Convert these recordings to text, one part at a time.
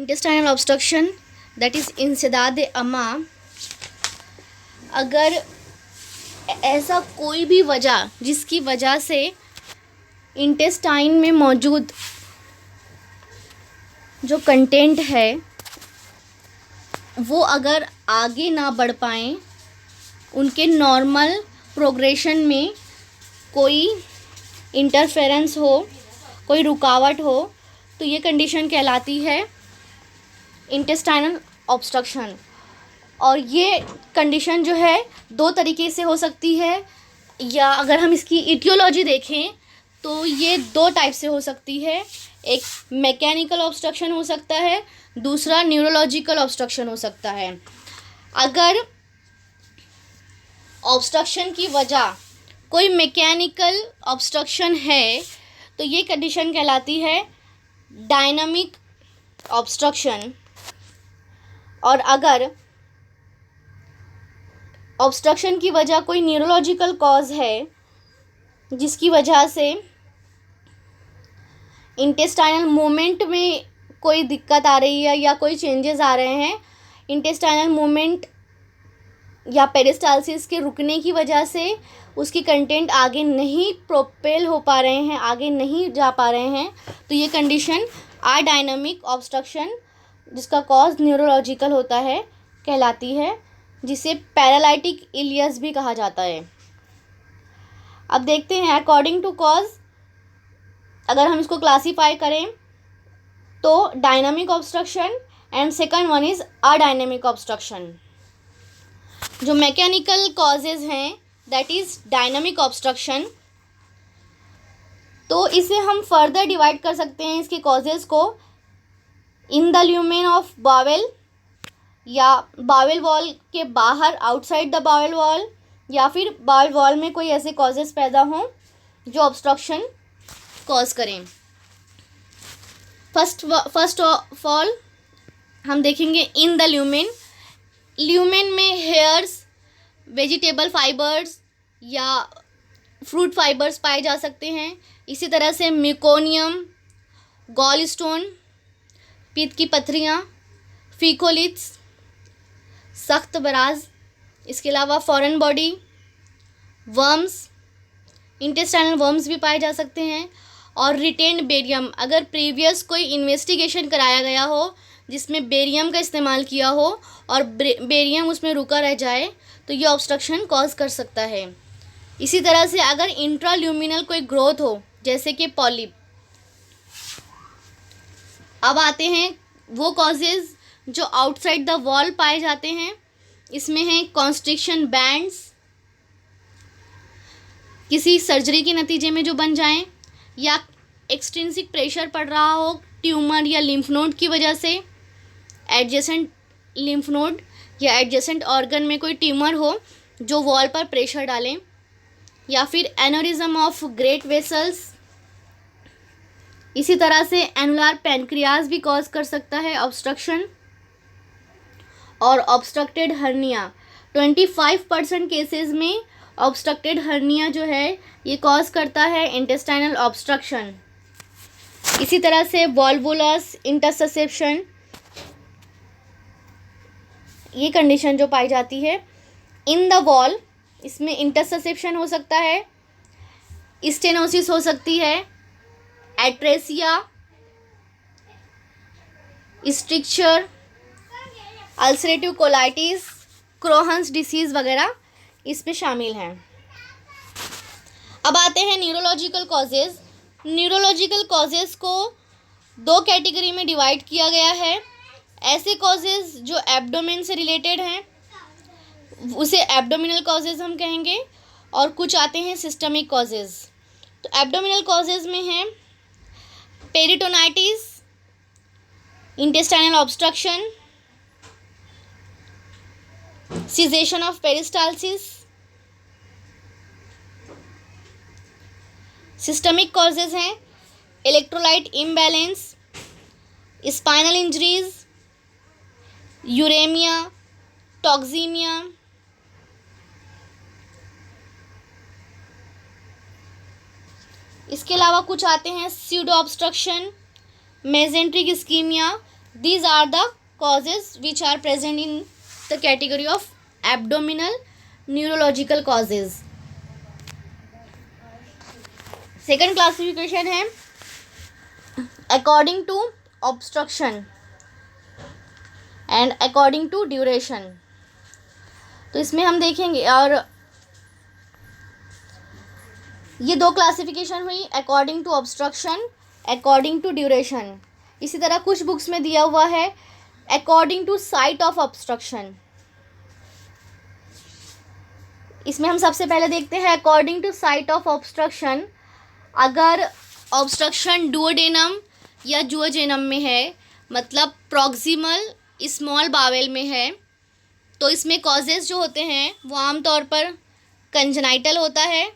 Intestinal obstruction that is इंसदाद अमा, अगर ऐसा कोई भी वजह जिसकी वजह से इंटेस्टाइन में मौजूद जो कंटेंट है वो अगर आगे ना बढ़ पाएँ, उनके नॉर्मल प्रोग्रेशन में कोई इंटरफेरेंस हो, कोई रुकावट हो, तो ये कंडीशन कहलाती है इंटेस्टाइनल ऑब्स्ट्रक्शन। और ये कंडीशन जो है दो तरीके से हो सकती है, या अगर हम इसकी इटियोलॉजी देखें तो ये दो टाइप से हो सकती है। एक मैकेनिकल ऑब्स्ट्रक्शन हो सकता है, दूसरा न्यूरोलॉजिकल ऑब्स्ट्रक्शन हो सकता है। अगर ऑब्स्ट्रक्शन की वजह कोई मैकेनिकल ऑब्स्ट्रक्शन है तो ये कंडीशन कहलाती है डायनामिक ऑब्स्ट्रक्शन। और अगर ऑब्स्ट्रक्शन की वजह कोई न्यूरोलॉजिकल कॉज है जिसकी वजह से इंटेस्टाइनल मूवमेंट में कोई दिक्कत आ रही है या कोई चेंजेस आ रहे हैं, इंटेस्टाइनल मूवमेंट या पेरिस्टालसिस के रुकने की वजह से उसकी कंटेंट आगे नहीं प्रोपेल हो पा रहे हैं, आगे नहीं जा पा रहे हैं, तो ये कंडीशन अडायनामिक ऑब्स्ट्रक्शन जिसका कॉज न्यूरोलॉजिकल होता है कहलाती है, जिसे पैरालाइटिक इलियस भी कहा जाता है। अब देखते हैं अकॉर्डिंग टू कॉज, अगर हम इसको क्लासीफाई करें तो dynamic obstruction and second one is adynamic obstruction. जो मैकेनिकल कॉजेज़ हैं दैट इज़ डायनामिक ऑब्स्ट्रक्शन, तो इसे हम फर्दर डिवाइड कर सकते हैं इसके कॉजेज़ को in the lumen of bowel, या बावेल वॉल के बाहर आउटसाइड द बावेल वॉल, या फिर बावेल वॉल में कोई ऐसे कॉजेज़ पैदा हों जो ऑब्स्ट्रक्शन कॉज करें। फर्स्ट ऑफ ऑल हम देखेंगे इन द ल्यूमेन। ल्यूमेन में हेयर्स, वेजिटेबल फाइबर्स या फ्रूट फाइबर्स पाए जा सकते हैं। इसी तरह से मेकोनियम, गॉल स्टोन, पीत की पथरियाँ, फीकोलिथ्स, सख्त बराज, इसके अलावा foreign body, worms, intestinal worms भी पाए जा सकते हैं। और रिटेन्ड बेरियम, अगर प्रीवियस कोई इन्वेस्टिगेशन कराया गया हो जिसमें बेरियम का इस्तेमाल किया हो और बेरियम उसमें रुका रह जाए तो ये ऑब्स्ट्रक्शन कॉज कर सकता है। इसी तरह से अगर इंट्राल्यूमिनल कोई ग्रोथ हो जैसे कि पॉलिप। अब आते हैं वो कॉजेज़ जो आउटसाइड द वॉल पाए जाते हैं। इसमें हैं कॉन्स्ट्रिक्शन बैंड्स, किसी सर्जरी के नतीजे में जो बन जाएं, या एक्सट्रिंसिक प्रेशर पड़ रहा हो ट्यूमर या लिम्फ नोड की वजह से, एडजेसेंट लिम्फ नोड या एडजेसेंट ऑर्गन में कोई ट्यूमर हो जो वॉल पर प्रेशर डालें, या फिर एनोरिज्म ऑफ ग्रेट वेसल्स। इसी तरह से एनुलर पैनक्रियाज भी कॉज कर सकता है ऑब्स्ट्रक्शन। और ऑब्स्ट्रक्टेड हर्निया, 25% केसेस में ऑब्स्ट्रक्टेड हर्निया जो है ये कॉज करता है इंटेस्टाइनल ऑब्स्ट्रक्शन। इसी तरह से वॉल्वुलस इंटरसेप्शन, ये कंडीशन जो पाई जाती है इन द वॉल, इसमें इंटरसेप्शन हो सकता है, स्टेनोसिस हो सकती है, atresia, stricture, ulcerative colitis, Crohn's disease वगैरह इसमें शामिल हैं। अब आते हैं न्यूरोलॉजिकल कॉजेज़। न्यूरोलॉजिकल कॉजेज़ को दो कैटेगरी में डिवाइड किया गया है। ऐसे कॉजेज़ जो एब्डोमेन से रिलेटेड हैं उसे एब्डोमिनल कॉजेज़ हम कहेंगे, और कुछ आते हैं सिस्टमिक कॉजेज़। तो एब्डोमिनल कॉजेज़ में हैं peritonitis, intestinal obstruction, cessation of peristalsis. Systemic causes हैं electrolyte imbalance, spinal injuries, uraemia, toxaemia. इसके अलावा कुछ आते हैं pseudo obstruction, mesenteric ischaemia, These are the causes which are present in the category of abdominal neurological causes. Second classification है according to obstruction and according to duration. तो इसमें हम देखेंगे, और ये दो क्लासिफिकेशन हुई, according to obstruction, according to duration. इसी तरह कुछ बुक्स में दिया हुआ है according to site of obstruction. इसमें हम सबसे पहले देखते हैं according to site of obstruction. अगर ऑब्स्ट्रक्शन डुओडेनम या जुओजेनम में है, मतलब प्रॉक्सिमल स्मॉल बावेल में है, तो इसमें कॉजेज़ जो होते हैं वो आमतौर पर कंजनाइटल होता है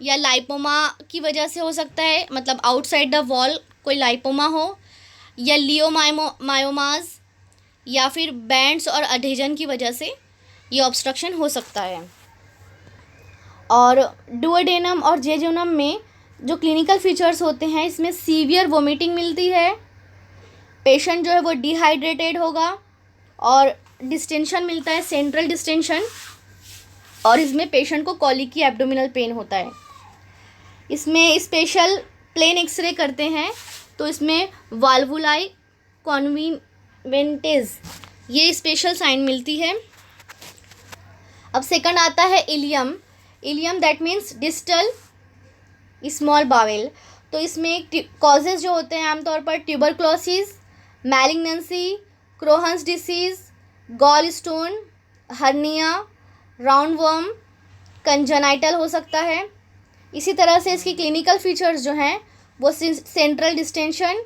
या लाइपोमा की वजह से हो सकता है, मतलब आउटसाइड द वॉल कोई लाइपोमा हो, या लियोमायोमास, या फिर बैंड्स और अडेजन की वजह से ये ऑब्स्ट्रक्शन हो सकता है. और डुओडेनम और जेजुनम में जो क्लिनिकल फीचर्स होते हैं, इसमें सीवियर वोमिटिंग मिलती है, पेशेंट जो है वो डिहाइड्रेटेड होगा, और डिस्टेंशन मिलता है, सेंट्रल डिस्टेंशन, और इसमें पेशेंट को कॉलिक की एब्डोमिनल पेन होता है. इसमें स्पेशल प्लेन एक्सरे करते हैं तो इसमें वाल्वुलाई कॉन्वेंटेज ये स्पेशल साइन मिलती है. अब सेकंड आता है ileum. Ileum that means distal small bowel. तो इसमें कॉजेज़ जो होते हैं आमतौर पर tuberculosis, malignancy, Crohn's disease, gallstone, hernia, roundworm, congenital हो सकता है. इसी तरह से इसकी क्लिनिकल फीचर्स जो हैं वो सेंट्रल डिस्टेंशन,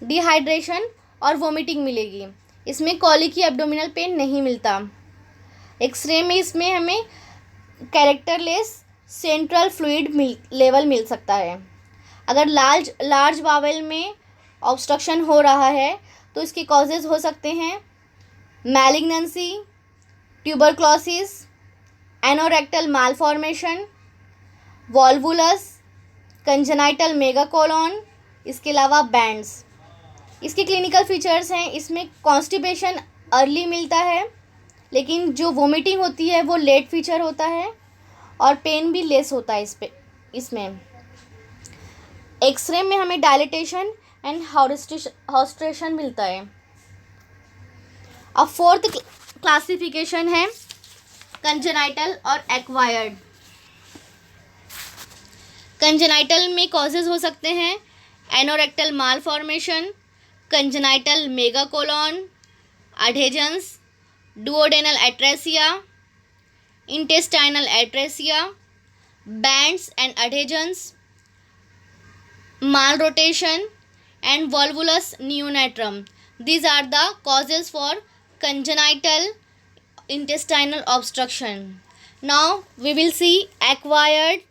डिहाइड्रेशन और वोमिटिंग मिलेगी. इसमें कॉलिक की एब्डोमिनल पेन नहीं मिलता. एक्सरे में इसमें हमें कैरेक्टरलेस सेंट्रल फ्लूइड लेवल मिल सकता है. अगर लार्ज बावेल में ऑब्स्ट्रक्शन हो रहा है तो इसके कॉजेज़ हो सकते हैं malignancy, tuberculosis, anorectal malformation, volvulus, congenital megacolon, इसके अलावा बैंड्स. इसके क्लिनिकल फीचर्स हैं, इसमें कॉन्स्टिपेशन अर्ली मिलता है, लेकिन जो वोमिटिंग होती है वो लेट फीचर होता है, और पेन भी लेस होता है इसमें. एक्सरे में हमें डायलिटेशन एंड हॉस्ट्रेशन मिलता है. अब फोर्थ क्लासिफिकेशन है कंजनाइटल और एक्वायर्ड. कंजनाइटल में कॉजेज़ हो सकते हैं anorectal malformation, congenital megacolon, adhesions, duodenal atresia, intestinal atresia, bands and adhesions, malrotation and volvulus neonatum. These are the causes for congenital intestinal obstruction. Now we will see acquired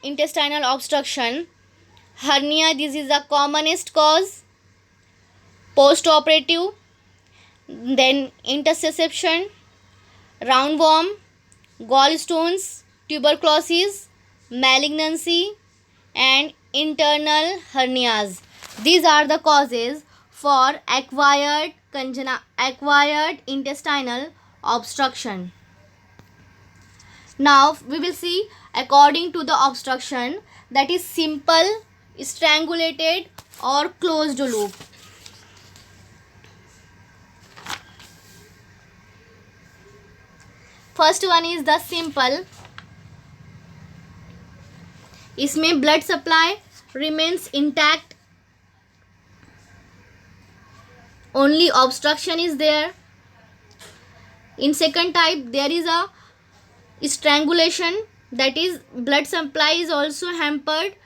intestinal obstruction. Hernia, this is the commonest cause. Post-operative, then interception, roundworm, gallstones, tuberculosis, malignancy and internal hernias. These are the causes for acquired intestinal obstruction. Now we will see according to the obstruction, that is simple, strangulated or closed loop. First one is the simple. इसमें blood supply remains intact, only obstruction is there. In second type there is a strangulation, that is blood supply is also hampered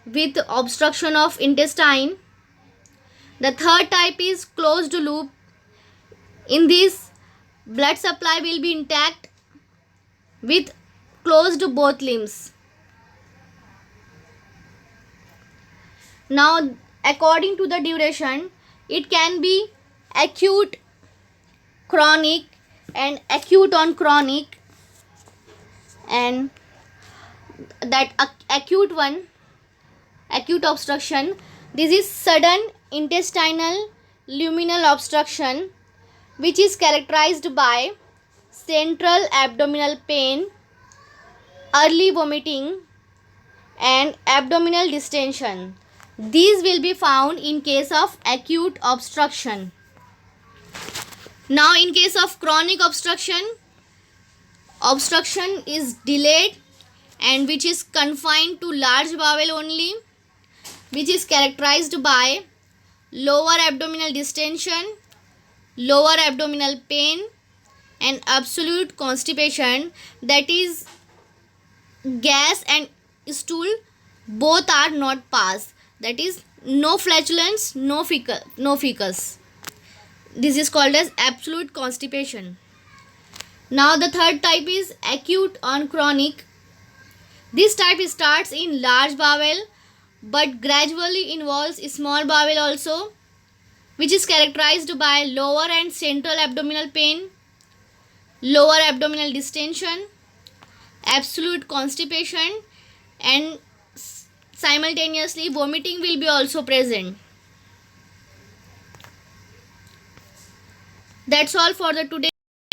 with obstruction of intestine. The third type is closed loop. In this, blood supply will be intact with closed both limbs. Now according to the duration, it can be acute, chronic and acute on chronic. And that acute obstruction, this is sudden intestinal luminal obstruction, which is characterized by central abdominal pain, early vomiting, and abdominal distension. These will be found in case of acute obstruction. Now, in case of chronic obstruction, obstruction is delayed and which is confined to large bowel only, which is characterized by lower abdominal distension, lower abdominal pain, and absolute constipation, that is gas and stool both are not pass, that is no flatulence, no fecus. This is called as absolute constipation. Now the third type is acute on chronic. This type starts in large bowel but gradually involves small bowel also, which is characterized by lower and central abdominal pain, lower abdominal distension, absolute constipation, and simultaneously vomiting will be also present. That's all for the today.